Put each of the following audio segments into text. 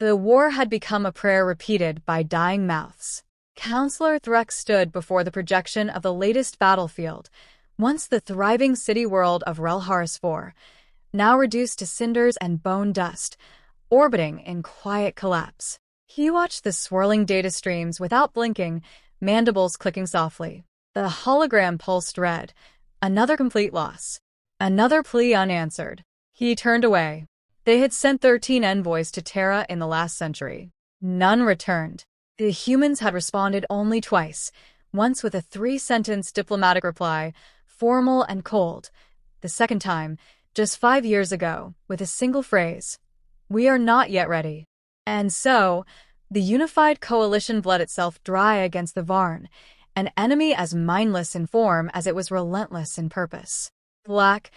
The war had become a prayer repeated by dying mouths. Counselor Threx stood before the projection of the latest battlefield, once the thriving city world of Relharis IV, now reduced to cinders and bone dust, orbiting in quiet collapse. He watched the swirling data streams without blinking, mandibles clicking softly. The hologram pulsed red. Another complete loss. Another plea unanswered. He turned away. They had sent 13 envoys to Terra in the last century. None returned. The humans had responded only twice, once with a 3-sentence diplomatic reply, formal and cold. The second time, just 5 years ago, with a single phrase, "We are not yet ready." And so, the unified coalition bled itself dry against the Varn, an enemy as mindless in form as it was relentless in purpose. Black,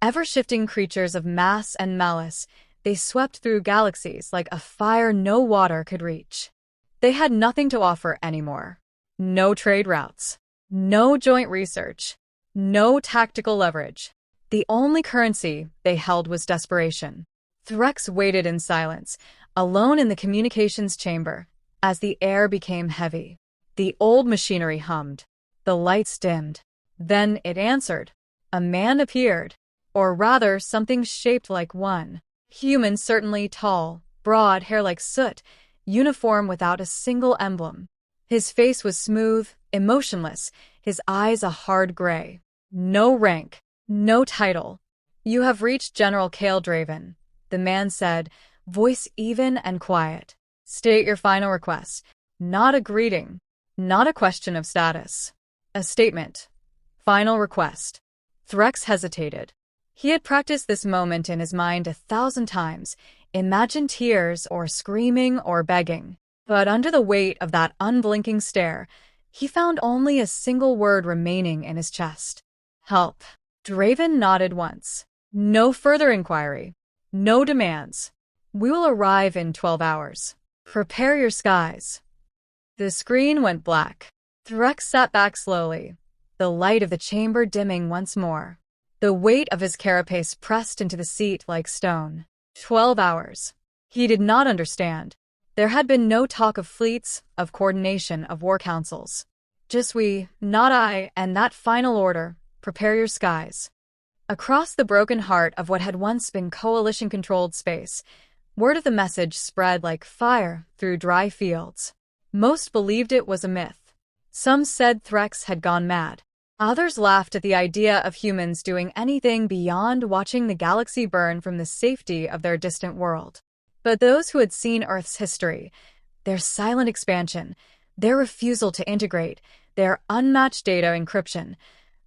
ever-shifting creatures of mass and malice, they swept through galaxies like a fire no water could reach. They had nothing to offer anymore. No trade routes. No joint research. No tactical leverage. The only currency they held was desperation. Threx waited in silence, alone in the communications chamber, as the air became heavy. The old machinery hummed. The lights dimmed. Then it answered. A man appeared. Or rather, something shaped like one. Human, certainly tall, broad hair like soot, uniform without a single emblem. His face was smooth, emotionless, his eyes a hard gray. No rank, no title. "You have reached General Kale Draven," the man said, voice even and quiet. "State your final request." Not a greeting, not a question of status. A statement. Final request. Threx hesitated. He had practiced this moment in his mind 1,000 times, imagined tears or screaming or begging. But under the weight of that unblinking stare, he found only a single word remaining in his chest. Help. Draven nodded once. No further inquiry. No demands. "We will arrive in 12 hours. Prepare your skies." The screen went black. Threx sat back slowly, the light of the chamber dimming once more. The weight of his carapace pressed into the seat like stone. 12 hours. He did not understand. There had been no talk of fleets, of coordination, of war councils. Just we, not I, and that final order, prepare your skies. Across the broken heart of what had once been coalition-controlled space, word of the message spread like fire through dry fields. Most believed it was a myth. Some said Threx had gone mad. Others laughed at the idea of humans doing anything beyond watching the galaxy burn from the safety of their distant world. But those who had seen Earth's history, their silent expansion, their refusal to integrate, their unmatched data encryption,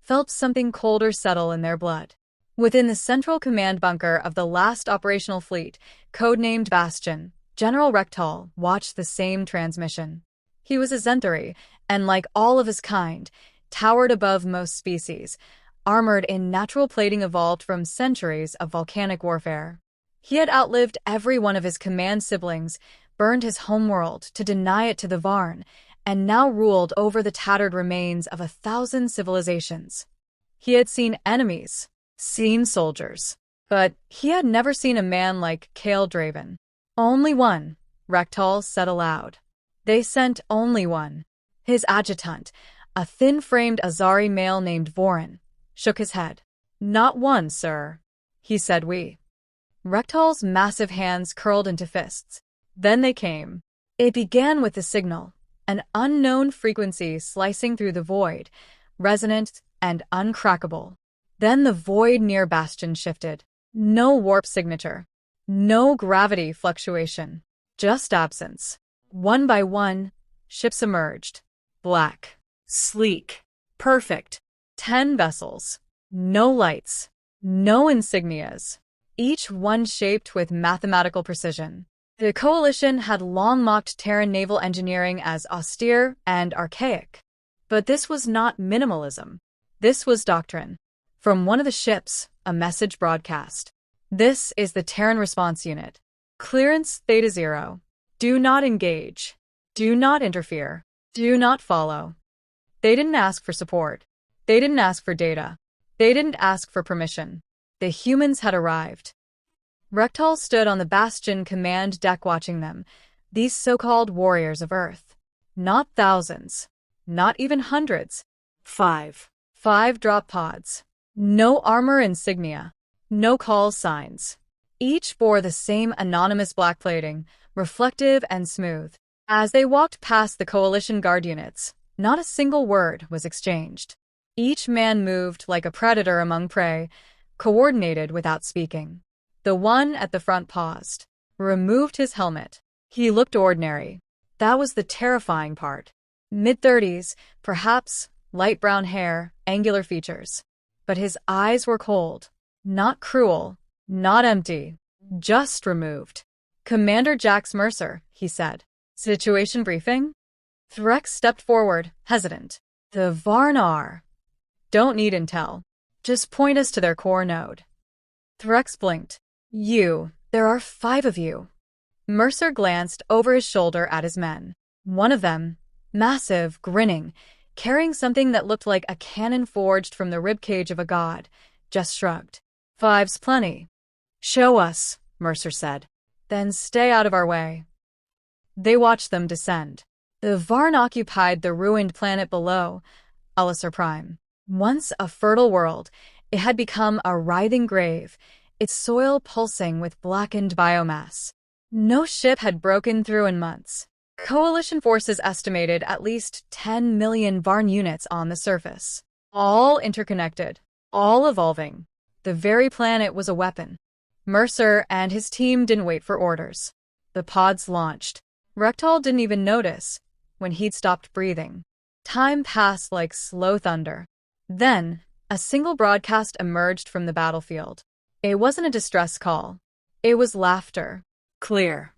felt something colder settle in their blood. Within the central command bunker of the last operational fleet, codenamed Bastion, General Rectal watched the same transmission. He was a Zenthari, and like all of his kind, towered above most species, armored in natural plating evolved from centuries of volcanic warfare. He had outlived every one of his command siblings, burned his homeworld to deny it to the Varn, and now ruled over the tattered remains of 1,000 civilizations. He had seen enemies, seen soldiers, but he had never seen a man like Kale Draven. Only one, Rectal said aloud. They sent only one. His adjutant, a thin-framed Azari male named Vorin, shook his head. "Not one, sir," he said. Rectal's massive hands curled into fists. Then they came. It began with the signal, an unknown frequency slicing through the void, resonant and uncrackable. Then the void near Bastion shifted. No warp signature. No gravity fluctuation. Just absence. One by one, ships emerged. Black. Sleek. Perfect. 10 vessels. No lights. No insignias. Each one shaped with mathematical precision. The coalition had long mocked Terran naval engineering as austere and archaic. But this was not minimalism. This was doctrine. From one of the ships, a message broadcast. "This is the Terran Response Unit. Clearance Theta 0. Do not engage. Do not interfere. Do not follow." They didn't ask for support. They didn't ask for data. They didn't ask for permission. The humans had arrived. Rektal stood on the Bastion command deck watching them, these so-called warriors of Earth. Not thousands. Not even hundreds. 5. 5 drop pods. No armor insignia. No call signs. Each bore the same anonymous black plating, reflective and smooth. As they walked past the Coalition guard units, not a single word was exchanged. Each man moved like a predator among prey, coordinated without speaking. The one at the front paused, removed his helmet. He looked ordinary. That was the terrifying part. Mid-30s, perhaps, light brown hair, angular features. But his eyes were cold. Not cruel, not empty, just removed. "Commander Jax Mercer," he said. "Situation briefing?" Threx stepped forward, hesitant. "The Varnar don't need intel. Just point us to their core node." Threx blinked. There are 5 of you." Mercer glanced over his shoulder at his men. One of them, massive, grinning, carrying something that looked like a cannon forged from the ribcage of a god, just shrugged. "5's plenty." "Show us," Mercer said. "Then stay out of our way." They watched them descend. The Varn occupied the ruined planet below, Ulisar Prime. Once a fertile world, it had become a writhing grave, its soil pulsing with blackened biomass. No ship had broken through in months. Coalition forces estimated at least 10 million Varn units on the surface. All interconnected, all evolving. The very planet was a weapon. Mercer and his team didn't wait for orders. The pods launched. Rektal didn't even notice when he'd stopped breathing. Time passed like slow thunder. Then, a single broadcast emerged from the battlefield. It wasn't a distress call. It was laughter. Clear.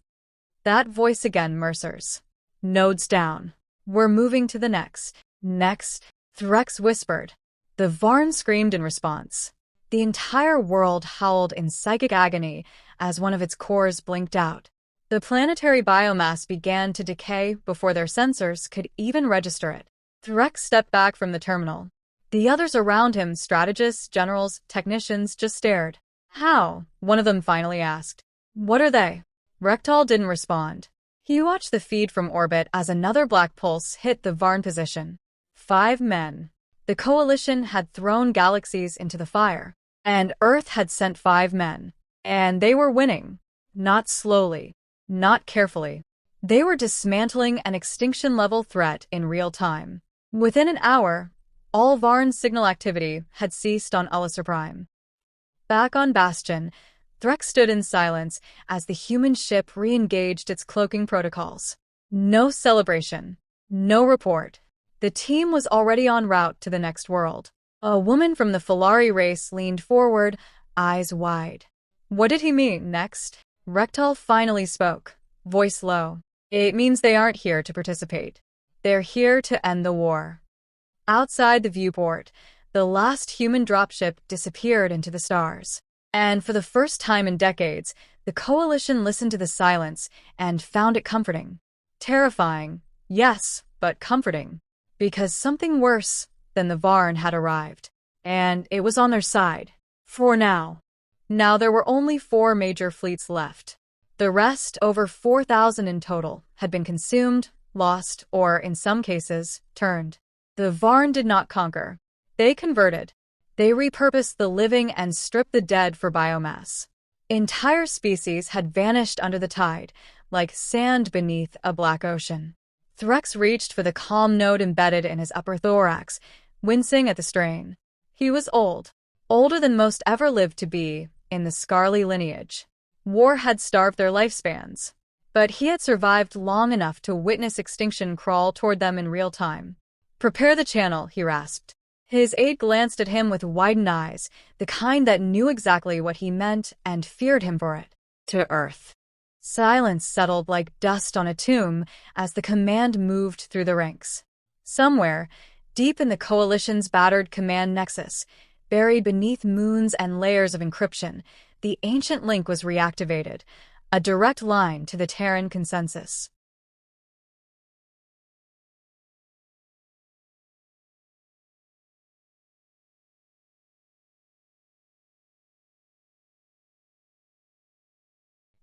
That voice again, Mercer's. "Nodes down. We're moving to the next." "Next," Threx whispered. The Varn screamed in response. The entire world howled in psychic agony as one of its cores blinked out. The planetary biomass began to decay before their sensors could even register it. Threx stepped back from the terminal. The others around him, strategists, generals, technicians, just stared. "How?" one of them finally asked. "What are they?" Rektal didn't respond. He watched the feed from orbit as another black pulse hit the Varn position. 5 men. The Coalition had thrown galaxies into the fire, and Earth had sent 5 men. And they were winning. Not slowly. Not carefully. They were dismantling an extinction-level threat in real time. Within an hour, all Varn signal activity had ceased on Ulisar Prime. Back on Bastion, Threx stood in silence as the human ship re-engaged its cloaking protocols. No celebration. No report. The team was already en route to the next world. A woman from the Falari race leaned forward, eyes wide. "What did he mean, next?" Rektal finally spoke, voice low. "It means they aren't here to participate. They're here to end the war." Outside the viewport, the last human dropship disappeared into the stars. And for the first time in decades, the Coalition listened to the silence and found it comforting. Terrifying, yes, but comforting. Because something worse than the Varn had arrived. And it was on their side. For now. Now there were only 4 major fleets left. The rest, over 4,000 in total, had been consumed, lost, or, in some cases, turned. The Varn did not conquer. They converted. They repurposed the living and stripped the dead for biomass. Entire species had vanished under the tide, like sand beneath a black ocean. Threx reached for the calm node embedded in his upper thorax, wincing at the strain. He was old. Older than most ever lived to be, in the Scarly lineage. War had starved their lifespans. But he had survived long enough to witness extinction crawl toward them in real time. "Prepare the channel," he rasped. His aide glanced at him with widened eyes, the kind that knew exactly what he meant and feared him for it. "To Earth." Silence settled like dust on a tomb as the command moved through the ranks. Somewhere, deep in the Coalition's battered command nexus, buried beneath moons and layers of encryption, the ancient link was reactivated, a direct line to the Terran consensus.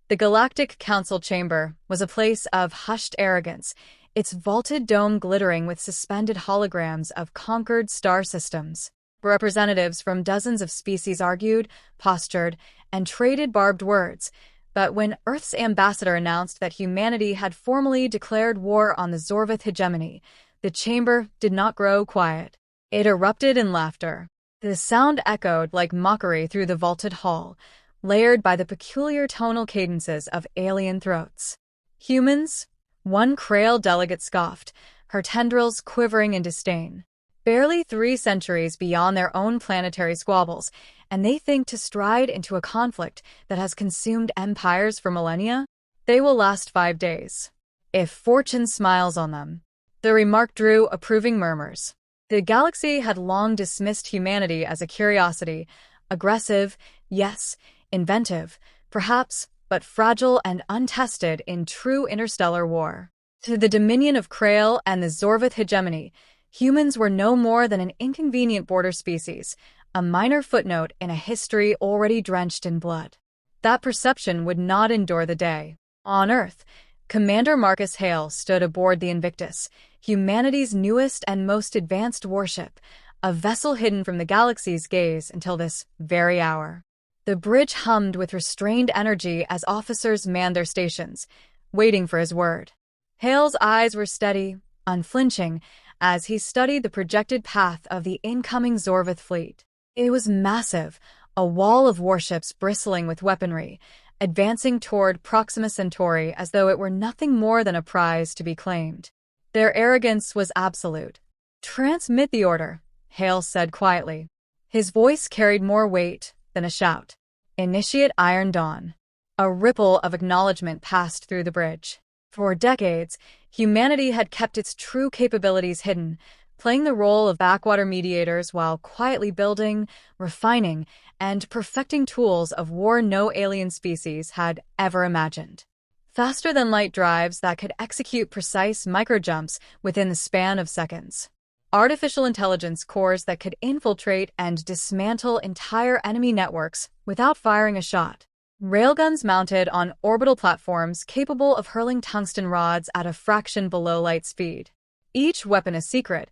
The Galactic Council Chamber was a place of hushed arrogance, its vaulted dome glittering with suspended holograms of conquered star systems. Representatives from dozens of species argued, postured, and traded barbed words, but when Earth's ambassador announced that humanity had formally declared war on the Zorvith hegemony, the chamber did not grow quiet. It erupted in laughter. The sound echoed like mockery through the vaulted hall, layered by the peculiar tonal cadences of alien throats. Humans? One Krail delegate scoffed, her tendrils quivering in disdain. Barely 3 centuries beyond their own planetary squabbles, and they think to stride into a conflict that has consumed empires for millennia? They will last 5 days. If fortune smiles on them. The remark drew approving murmurs. The galaxy had long dismissed humanity as a curiosity, aggressive, yes, inventive, perhaps, but fragile and untested in true interstellar war. To the dominion of Krail and the Zorvith hegemony, humans were no more than an inconvenient border species, a minor footnote in a history already drenched in blood. That perception would not endure the day. On Earth, Commander Marcus Hale stood aboard the Invictus, humanity's newest and most advanced warship, a vessel hidden from the galaxy's gaze until this very hour. The bridge hummed with restrained energy as officers manned their stations, waiting for his word. Hale's eyes were steady, unflinching, as he studied the projected path of the incoming Zorvith fleet. It was massive, a wall of warships bristling with weaponry, advancing toward Proxima Centauri as though it were nothing more than a prize to be claimed. Their arrogance was absolute. "Transmit the order," Hale said quietly. His voice carried more weight than a shout. "Initiate Iron Dawn." A ripple of acknowledgement passed through the bridge. For decades, humanity had kept its true capabilities hidden, playing the role of backwater mediators while quietly building, refining, and perfecting tools of war no alien species had ever imagined. Faster-than-light drives that could execute precise microjumps within the span of seconds. Artificial intelligence cores that could infiltrate and dismantle entire enemy networks without firing a shot. Railguns mounted on orbital platforms capable of hurling tungsten rods at a fraction below light speed. Each weapon a secret,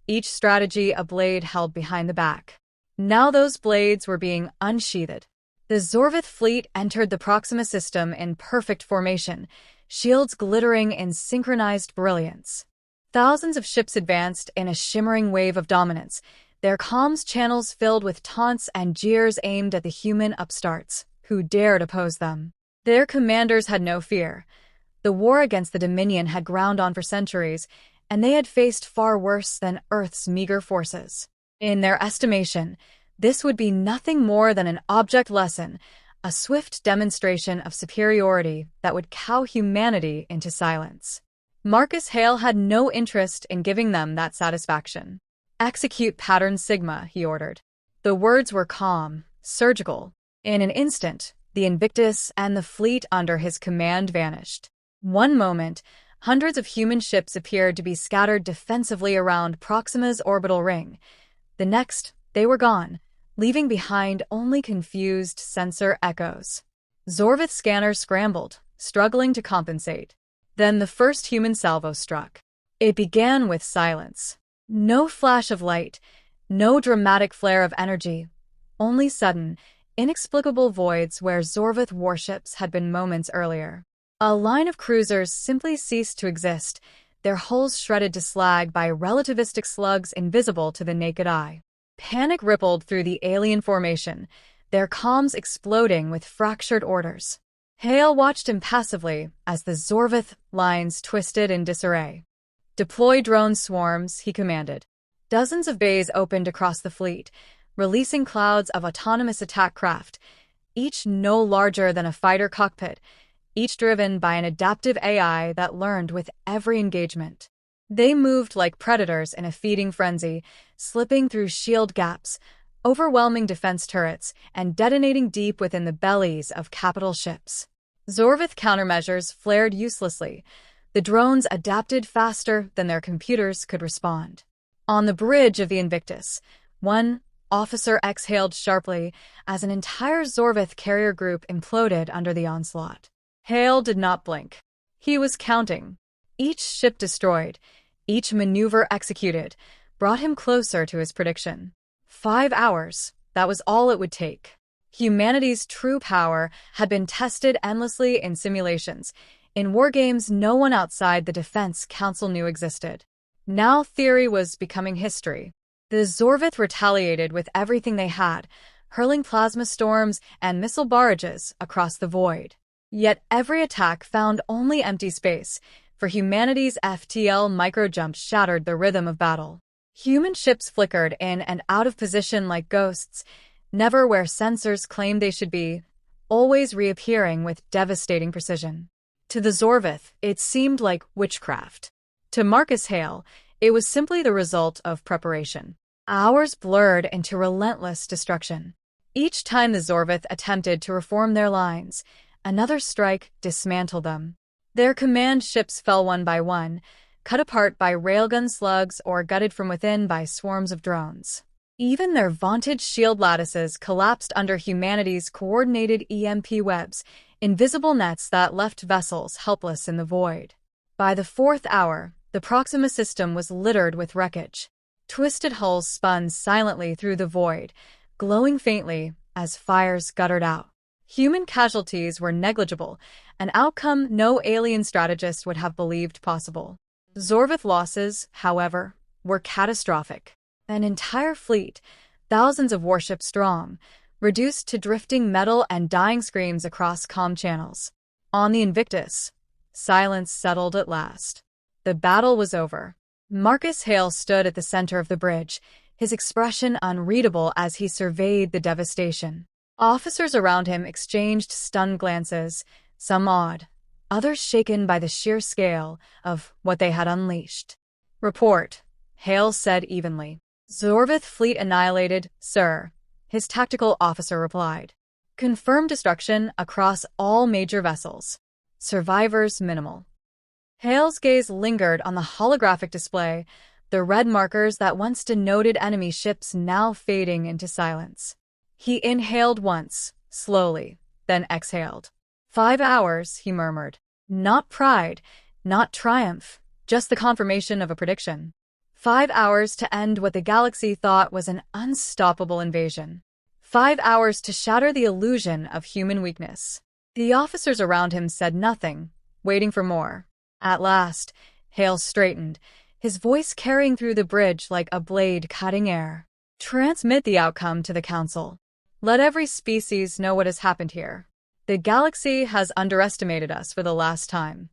each strategy a blade held behind the back. Now those blades were being unsheathed. The Zorvith fleet entered the Proxima system in perfect formation, shields glittering in synchronized brilliance. Thousands of ships advanced in a shimmering wave of dominance, their comms channels filled with taunts and jeers aimed at the human upstarts who dared oppose them. Their commanders had no fear. The war against the Dominion had ground on for centuries, and they had faced far worse than Earth's meager forces. In their estimation, this would be nothing more than an object lesson, a swift demonstration of superiority that would cow humanity into silence. Marcus Hale had no interest in giving them that satisfaction. "Execute Pattern Sigma," he ordered. The words were calm, surgical. In an instant, the Invictus and the fleet under his command vanished. One moment, hundreds of human ships appeared to be scattered defensively around Proxima's orbital ring. The next, they were gone, leaving behind only confused sensor echoes. Zorvith scanners scrambled, struggling to compensate. Then the first human salvo struck. It began with silence. No flash of light, no dramatic flare of energy, only sudden, inexplicable voids where Zorvith warships had been moments earlier. A line of cruisers simply ceased to exist, their hulls shredded to slag by relativistic slugs invisible to the naked eye. Panic rippled through the alien formation, their comms exploding with fractured orders. Hale watched impassively as the Zorvith lines twisted in disarray. "Deploy drone swarms," he commanded. Dozens of bays opened across the fleet, releasing clouds of autonomous attack craft, each no larger than a fighter cockpit, each driven by an adaptive AI that learned with every engagement. They moved like predators in a feeding frenzy, slipping through shield gaps, overwhelming defense turrets, and detonating deep within the bellies of capital ships. Zorvith countermeasures flared uselessly. The drones adapted faster than their computers could respond. On the bridge of the Invictus, one officer exhaled sharply as an entire Zorvith carrier group imploded under the onslaught. Hale did not blink. He was counting. Each ship destroyed, each maneuver executed, brought him closer to his prediction. 5 hours, that was all it would take. Humanity's true power had been tested endlessly in simulations, in war games no one outside the Defense Council knew existed. Now theory was becoming history. The Zorvith retaliated with everything they had, hurling plasma storms and missile barrages across the void. Yet every attack found only empty space, for humanity's FTL microjumps shattered the rhythm of battle. Human ships flickered in and out of position like ghosts, never where sensors claimed they should be, always reappearing with devastating precision. To the Zorvith, it seemed like witchcraft. To Marcus Hale, it was simply the result of preparation. Hours blurred into relentless destruction. Each time the Zorvith attempted to reform their lines, another strike dismantled them. Their command ships fell one by one, cut apart by railgun slugs or gutted from within by swarms of drones. Even their vaunted shield lattices collapsed under humanity's coordinated EMP webs, invisible nets that left vessels helpless in the void. By the 4th hour, the Proxima system was littered with wreckage. Twisted hulls spun silently through the void, glowing faintly as fires guttered out. Human casualties were negligible, an outcome no alien strategist would have believed possible. Zorvith losses, however, were catastrophic. An entire fleet, thousands of warships strong, reduced to drifting metal and dying screams across comm channels. On the Invictus, silence settled at last. The battle was over. Marcus Hale stood at the center of the bridge, his expression unreadable as he surveyed the devastation. Officers around him exchanged stunned glances, some awed, others shaken by the sheer scale of what they had unleashed. "Report," Hale said evenly. "Zorvith fleet annihilated, sir," his tactical officer replied. "Confirmed destruction across all major vessels. Survivors minimal." Hale's gaze lingered on the holographic display, the red markers that once denoted enemy ships now fading into silence. He inhaled once, slowly, then exhaled. 5 hours, he murmured. Not pride, not triumph, just the confirmation of a prediction. 5 hours to end what the galaxy thought was an unstoppable invasion. 5 hours to shatter the illusion of human weakness. The officers around him said nothing, waiting for more. At last, Hale straightened, his voice carrying through the bridge like a blade cutting air. "Transmit the outcome to the Council. Let every species know what has happened here. The galaxy has underestimated us for the last time."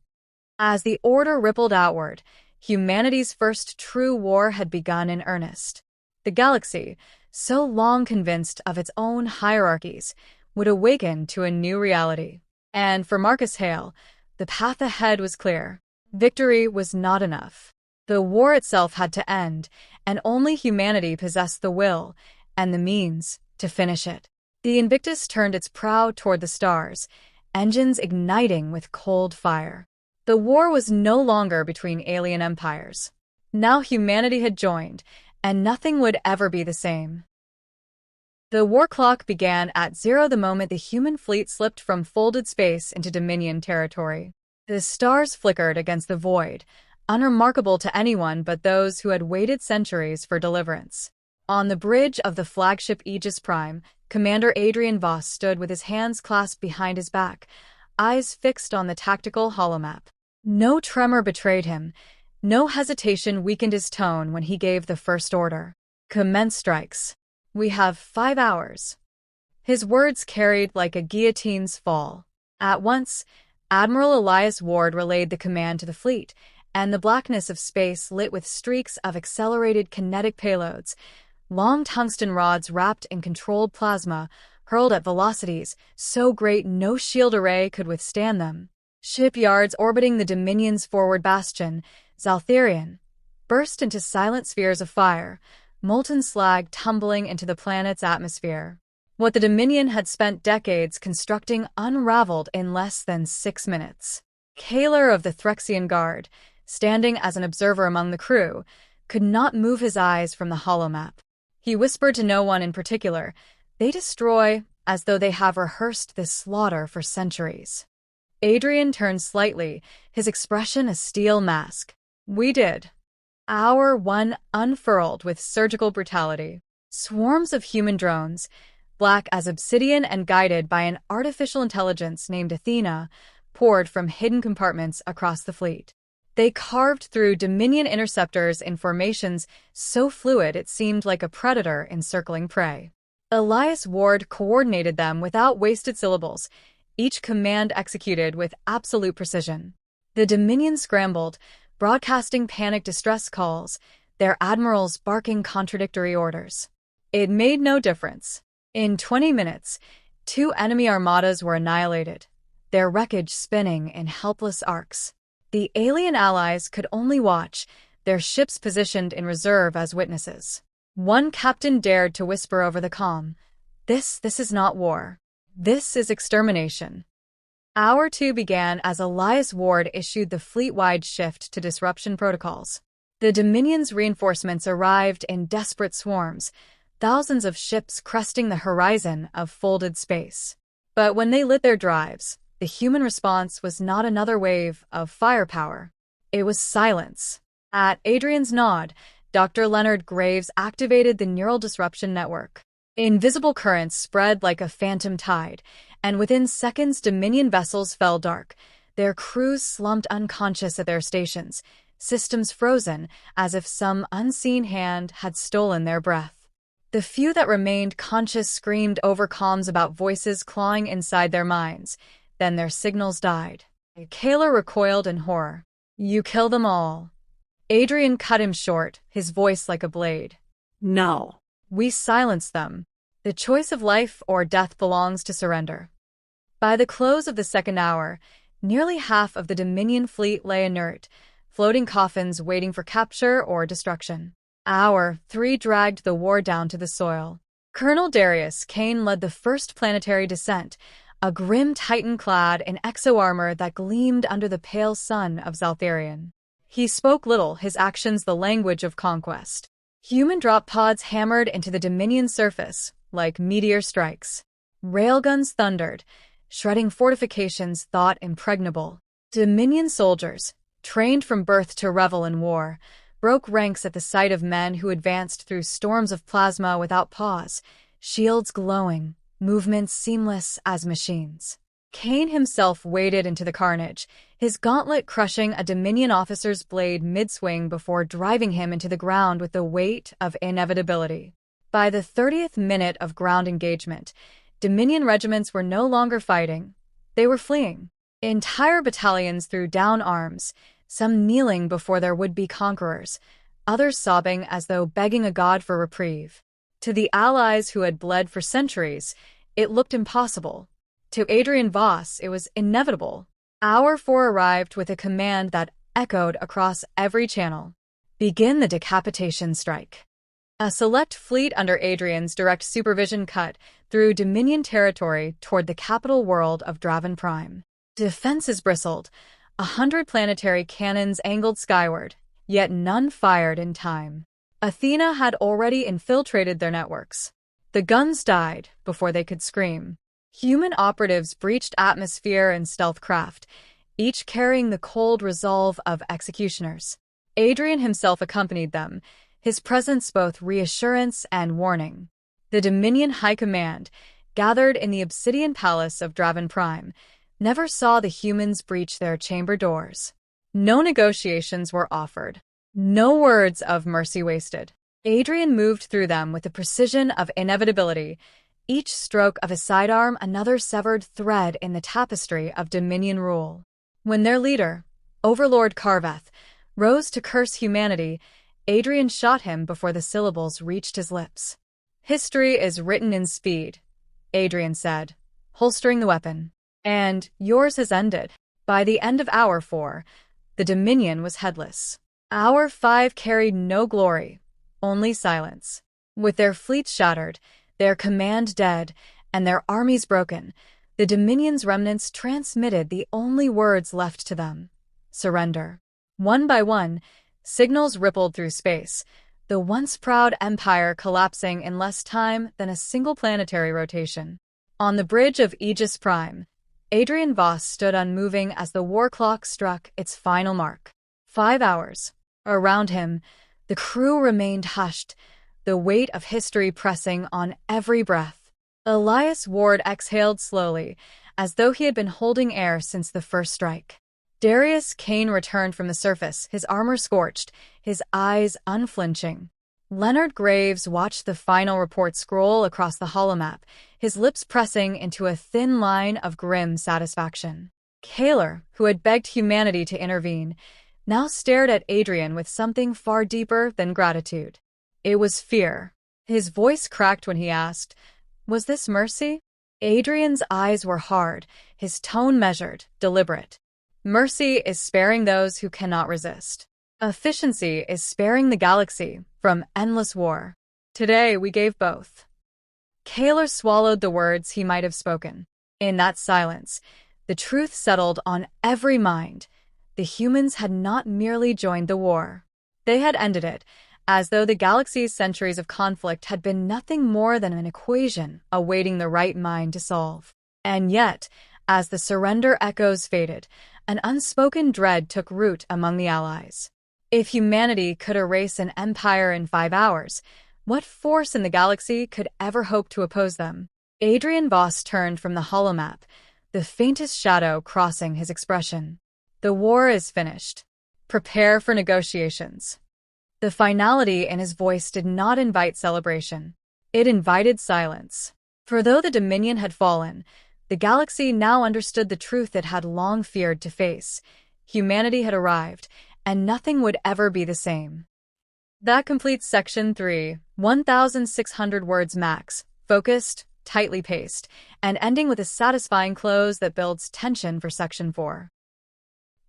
As the order rippled outward, humanity's first true war had begun in earnest. The galaxy, so long convinced of its own hierarchies, would awaken to a new reality. And for Marcus Hale, the path ahead was clear. Victory was not enough. The war itself had to end, and only humanity possessed the will and the means to finish it. The Invictus turned its prow toward the stars, engines igniting with cold fire. The war was no longer between alien empires. Now humanity had joined, and nothing would ever be the same. The war clock began at 0 the moment the human fleet slipped from folded space into Dominion territory. The stars flickered against the void, unremarkable to anyone but those who had waited centuries for deliverance. On the bridge of the flagship Aegis Prime, Commander Adrian Voss stood with his hands clasped behind his back, eyes fixed on the tactical holomap. No tremor betrayed him, no hesitation weakened his tone when he gave the first order. "Commence strikes. We have 5 hours." His words carried like a guillotine's fall. At once, Admiral Elias Ward relayed the command to the fleet, and the blackness of space lit with streaks of accelerated kinetic payloads, long tungsten rods wrapped in controlled plasma, hurled at velocities so great no shield array could withstand them. Shipyards orbiting the Dominion's forward bastion, Zaltharian, burst into silent spheres of fire, molten slag tumbling into the planet's atmosphere. What the Dominion had spent decades constructing unraveled in less than 6 minutes. Kaler of the Threxian Guard, standing as an observer among the crew, could not move his eyes from the holomap. He whispered to no one in particular, "They destroy as though they have rehearsed this slaughter for centuries." Adrian turned slightly, his expression a steel mask. We did. Hour 1 unfurled with surgical brutality. Swarms of human drones, black as obsidian and guided by an artificial intelligence named Athena, poured from hidden compartments across the fleet. They carved through Dominion interceptors in formations so fluid it seemed like a predator encircling prey. Elias Ward coordinated them without wasted syllables, each command executed with absolute precision. The Dominion scrambled, broadcasting panic distress calls, their admirals barking contradictory orders. It made no difference. In 20 minutes, 2 enemy armadas were annihilated, their wreckage spinning in helpless arcs. The alien allies could only watch, their ships positioned in reserve as witnesses. One captain dared to whisper over the comm, This is not war. This is extermination." Hour 2 began as Elias Ward issued the fleet-wide shift to disruption protocols. The Dominion's reinforcements arrived in desperate swarms, thousands of ships cresting the horizon of folded space. But when they lit their drives, the human response was not another wave of firepower. It was silence. At Adrian's nod, Dr. Leonard Graves activated the Neural Disruption Network. Invisible currents spread like a phantom tide, and within seconds Dominion vessels fell dark, their crews slumped unconscious at their stations, systems frozen as if some unseen hand had stolen their breath. The few that remained conscious screamed over comms about voices clawing inside their minds. Then their signals died. Kaler recoiled in horror. "You kill them all." Adrian cut him short, his voice like a blade. "No. "We silence them. The choice of life or death belongs to surrender." By the close of the second hour, nearly half of the Dominion fleet lay inert, floating coffins waiting for capture or destruction. Hour 3 dragged the war down to the soil. Colonel Darius Kane led the first planetary descent, a grim titan clad in exo-armor that gleamed under the pale sun of Zaltharian. He spoke little, his actions the language of conquest. Human drop pods hammered into the Dominion surface, like meteor strikes. Railguns thundered, shredding fortifications thought impregnable. Dominion soldiers, trained from birth to revel in war, broke ranks at the sight of men who advanced through storms of plasma without pause, shields glowing, movements seamless as machines. Kane himself waded into the carnage, his gauntlet crushing a Dominion officer's blade mid-swing before driving him into the ground with the weight of inevitability. By the 30th minute of ground engagement, Dominion regiments were no longer fighting. They were fleeing. Entire battalions threw down arms, some kneeling before their would-be conquerors, others sobbing as though begging a god for reprieve. To the allies who had bled for centuries, it looked impossible. To Adrian Voss, it was inevitable. Hour 4 arrived with a command that echoed across every channel. "Begin the decapitation strike." A select fleet under Adrian's direct supervision cut through Dominion territory toward the capital world of Draven Prime. Defenses bristled, 100 planetary cannons angled skyward, yet none fired in time. Athena had already infiltrated their networks. The guns died before they could scream. Human operatives breached atmosphere and stealth craft, each carrying the cold resolve of executioners. Adrian himself accompanied them, his presence both reassurance and warning. The Dominion High Command, gathered in the obsidian palace of Draven Prime, never saw the humans breach their chamber doors. No negotiations were offered. No words of mercy wasted. Adrian moved through them with the precision of inevitability, each stroke of a sidearm another severed thread in the tapestry of Dominion rule. When their leader, Overlord Carveth, rose to curse humanity, Adrian shot him before the syllables reached his lips. "History is written in speed," Adrian said, holstering the weapon. "And yours has ended." By the end of Hour 4, the Dominion was headless. Hour 5 carried no glory, only silence. With their fleets shattered, their command dead, and their armies broken, the Dominion's remnants transmitted the only words left to them: surrender. One by one, signals rippled through space, the once proud empire collapsing in less time than a single planetary rotation. On the bridge of Aegis Prime, Adrian Voss stood unmoving as the war clock struck its final mark. 5 hours. Around him, the crew remained hushed, the weight of history pressing on every breath. Elias Ward exhaled slowly, as though he had been holding air since the first strike. Darius Kane returned from the surface, his armor scorched, his eyes unflinching. Leonard Graves watched the final report scroll across the holomap, his lips pressing into a thin line of grim satisfaction. Kaler, who had begged humanity to intervene, now stared at Adrian with something far deeper than gratitude. It was fear. His voice cracked when he asked, "Was this mercy?" Adrian's eyes were hard, his tone measured, deliberate. Mercy is sparing those who cannot resist. Efficiency is sparing the galaxy from endless war. Today we gave both. Kaler swallowed the words he might have spoken. In that silence, the truth settled on every mind. The humans had not merely joined the war. They had ended it, as though the galaxy's centuries of conflict had been nothing more than an equation awaiting the right mind to solve. And yet, as the surrender echoes faded, an unspoken dread took root among the allies. If humanity could erase an empire in 5 hours, what force in the galaxy could ever hope to oppose them? Adrian Voss turned from the holomap, the faintest shadow crossing his expression. The war is finished. Prepare for negotiations. The finality in his voice did not invite celebration. It invited silence. For though the Dominion had fallen, the galaxy now understood the truth it had long feared to face. Humanity had arrived, and nothing would ever be the same. That completes Section 3, 1,600 words max, focused, tightly paced, and ending with a satisfying close that builds tension for Section 4.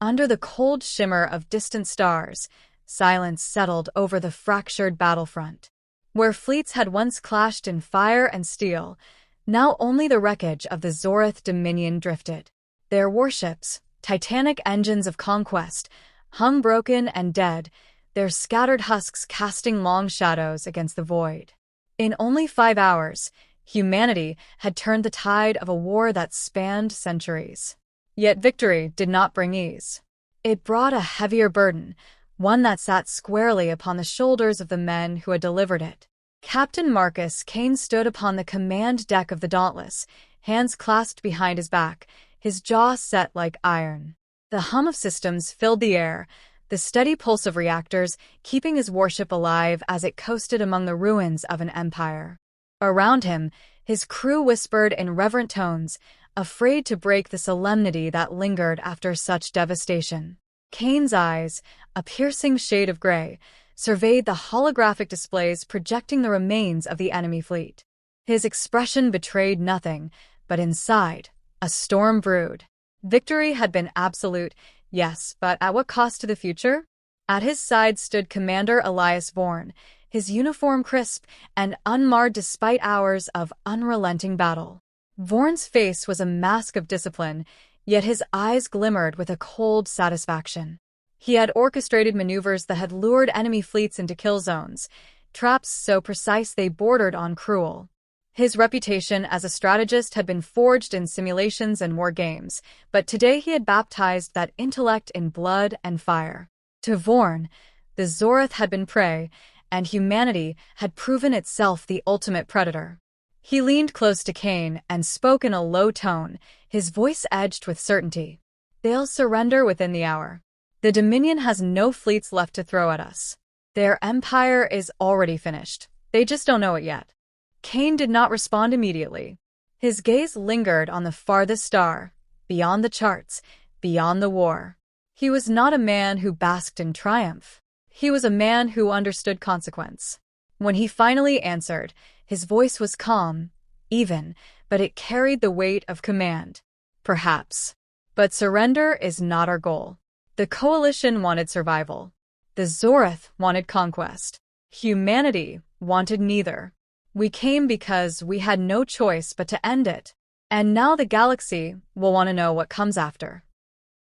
Under the cold shimmer of distant stars, silence settled over the fractured battlefront. Where fleets had once clashed in fire and steel, now only the wreckage of the Zorith Dominion drifted. Their warships, titanic engines of conquest, hung broken and dead, their scattered husks casting long shadows against the void. In only 5 hours, humanity had turned the tide of a war that spanned centuries. Yet victory did not bring ease. It brought a heavier burden, one that sat squarely upon the shoulders of the men who had delivered it. Captain Marcus Kane stood upon the command deck of the Dauntless, hands clasped behind his back, his jaw set like iron. The hum of systems filled the air, the steady pulse of reactors keeping his warship alive as it coasted among the ruins of an empire. Around him, his crew whispered in reverent tones, afraid to break the solemnity that lingered after such devastation. Kane's eyes, a piercing shade of gray, surveyed the holographic displays projecting the remains of the enemy fleet. His expression betrayed nothing, but inside, a storm brewed. Victory had been absolute, yes, but at what cost to the future? At his side stood Commander Elias Vorn, his uniform crisp and unmarred despite hours of unrelenting battle. Vorn's face was a mask of discipline, yet his eyes glimmered with a cold satisfaction. He had orchestrated maneuvers that had lured enemy fleets into kill zones, traps so precise they bordered on cruel. His reputation as a strategist had been forged in simulations and war games, but today he had baptized that intellect in blood and fire. To Vorn, the Zorith had been prey, and humanity had proven itself the ultimate predator. He leaned close to Kane and spoke in a low tone, his voice edged with certainty. They'll surrender within the hour. The Dominion has no fleets left to throw at us. Their empire is already finished. They just don't know it yet. Kane did not respond immediately. His gaze lingered on the farthest star, beyond the charts, beyond the war. He was not a man who basked in triumph. He was a man who understood consequence. When he finally answered, his voice was calm, even, but it carried the weight of command. Perhaps. But surrender is not our goal. The Coalition wanted survival. The Zorith wanted conquest. Humanity wanted neither. We came because we had no choice but to end it. And now the galaxy will want to know what comes after.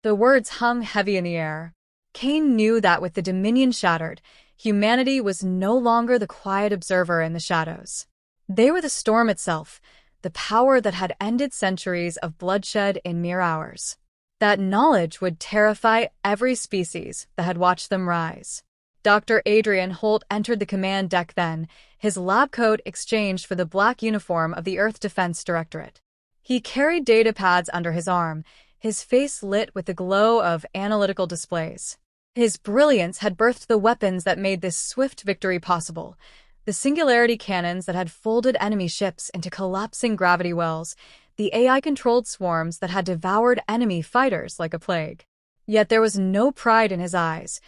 The words hung heavy in the air. Kane knew that with the Dominion shattered, humanity was no longer the quiet observer in the shadows. They were the storm itself, the power that had ended centuries of bloodshed in mere hours. That knowledge would terrify every species that had watched them rise. Dr. Adrian Holt entered the command deck then, his lab coat exchanged for the black uniform of the Earth Defense Directorate. He carried data pads under his arm, his face lit with the glow of analytical displays. His brilliance had birthed the weapons that made this swift victory possible. The singularity cannons that had folded enemy ships into collapsing gravity wells, the AI-controlled swarms that had devoured enemy fighters like a plague. Yet there was no pride in his eyes,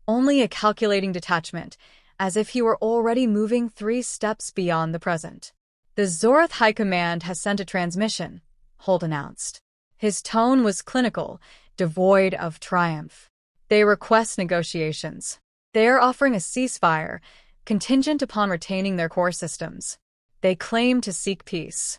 only a calculating detachment, as if he were already moving 3 steps beyond the present. "The Zorath High Command has sent a transmission," Holt announced. His tone was clinical, devoid of triumph. "They request negotiations. They are offering a ceasefire, contingent upon retaining their core systems. They claim to seek peace."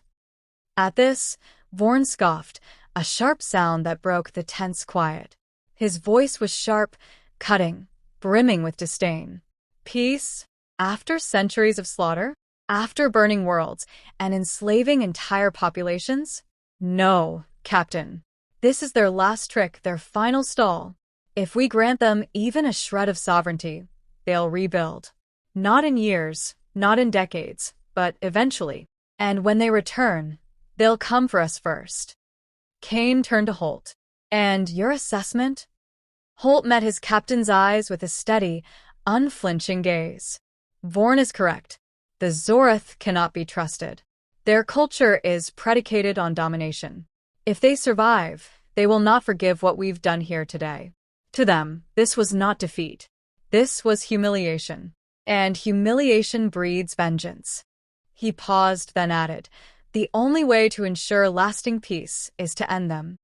At this, Vorn scoffed, a sharp sound that broke the tense quiet. His voice was sharp, cutting, brimming with disdain. "Peace? After centuries of slaughter? After burning worlds and enslaving entire populations? No, Captain. This is their last trick, their final stall. If we grant them even a shred of sovereignty, they'll rebuild. Not in years, not in decades, but eventually. And when they return, they'll come for us first." Kane turned to Holt. "And your assessment?" Holt met his captain's eyes with a steady, unflinching gaze. "Vorn is correct. The Zorath cannot be trusted. Their culture is predicated on domination. If they survive, they will not forgive what we've done here today. To them, this was not defeat. This was humiliation. And humiliation breeds vengeance." He paused, then added, "The only way to ensure lasting peace is to end them."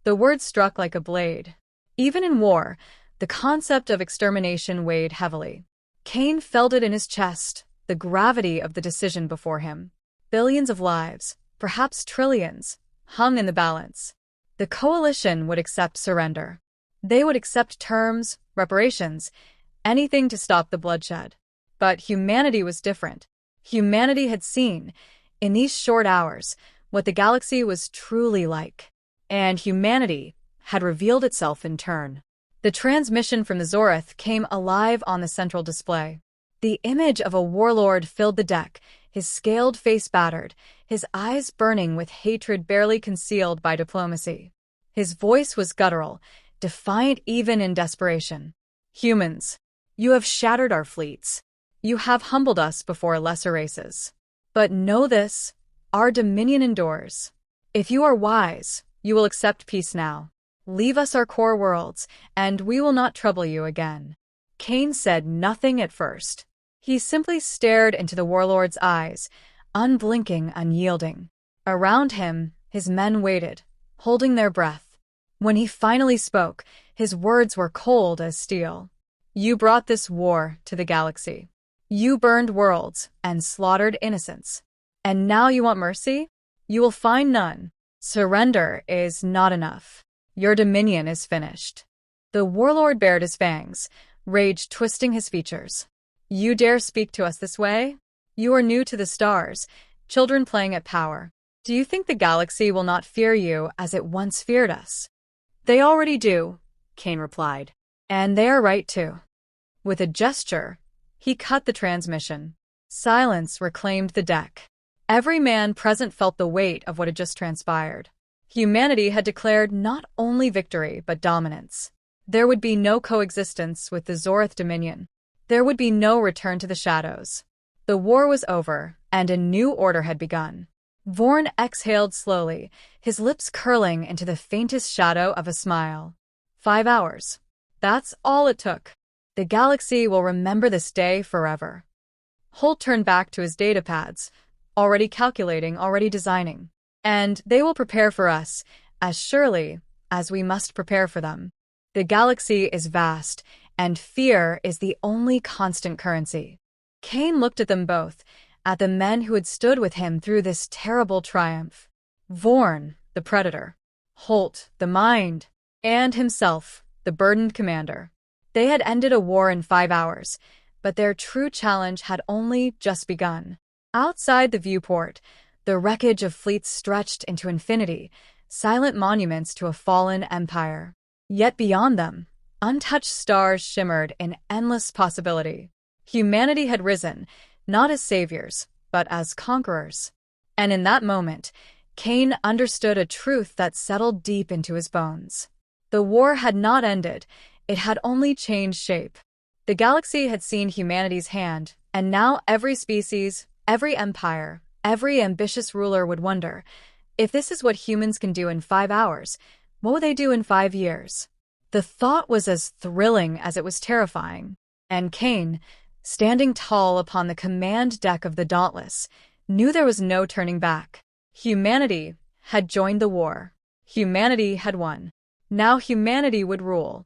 The word struck like a blade. Even in war, the concept of extermination weighed heavily. Kane felt it in his chest, the gravity of the decision before him. Billions of lives, perhaps trillions, hung in the balance. The coalition would accept surrender. They would accept terms, reparations, anything to stop the bloodshed. But humanity was different. Humanity had seen, in these short hours, what the galaxy was truly like. And humanity had revealed itself in turn. The transmission from the Zorath came alive on the central display. The image of a warlord filled the deck, his scaled face battered, his eyes burning with hatred barely concealed by diplomacy. His voice was guttural, defiant even in desperation. "Humans, you have shattered our fleets. You have humbled us before lesser races. But know this, our dominion endures. If you are wise, you will accept peace now. Leave us our core worlds, and we will not trouble you again." Kane said nothing at first. He simply stared into the warlord's eyes, unblinking, unyielding. Around him, his men waited, holding their breath. When he finally spoke, his words were cold as steel. "You brought this war to the galaxy. You burned worlds and slaughtered innocents. And now you want mercy? You will find none. Surrender is not enough. Your dominion is finished." The warlord bared his fangs, rage twisting his features. "You dare speak to us this way? You are new to the stars, children playing at power. Do you think the galaxy will not fear you as it once feared us?" "They already do," Kane replied. "And they are right too." With a gesture, he cut the transmission. Silence reclaimed the deck. Every man present felt the weight of what had just transpired. Humanity had declared not only victory, but dominance. There would be no coexistence with the Zorath Dominion. There would be no return to the shadows. The war was over, and a new order had begun. Vorn exhaled slowly, his lips curling into the faintest shadow of a smile. 5 hours. That's all it took. The galaxy will remember this day forever. Holt turned back to his data pads, already calculating, already designing. "And they will prepare for us, as surely as we must prepare for them. The galaxy is vast, and fear is the only constant currency." Kane looked at them both, at the men who had stood with him through this terrible triumph. Vorn, the predator. Holt, the mind. And himself, the burdened commander. They had ended a war in 5 hours, but their true challenge had only just begun. Outside the viewport, The wreckage of fleets stretched into infinity, silent monuments to a fallen empire. Yet beyond them, untouched stars shimmered in endless possibility. Humanity had risen, not as saviors, but as conquerors. And in that moment, Cain understood a truth that settled deep into his bones. The war had not ended, it had only changed shape. The galaxy had seen humanity's hand, and now every species, every empire, every ambitious ruler would wonder, if this is what humans can do in 5 hours, what will they do in 5 years? The thought was as thrilling as it was terrifying. And Cain, standing tall upon the command deck of the Dauntless, knew there was no turning back. Humanity had joined the war. Humanity had won. Now humanity would rule.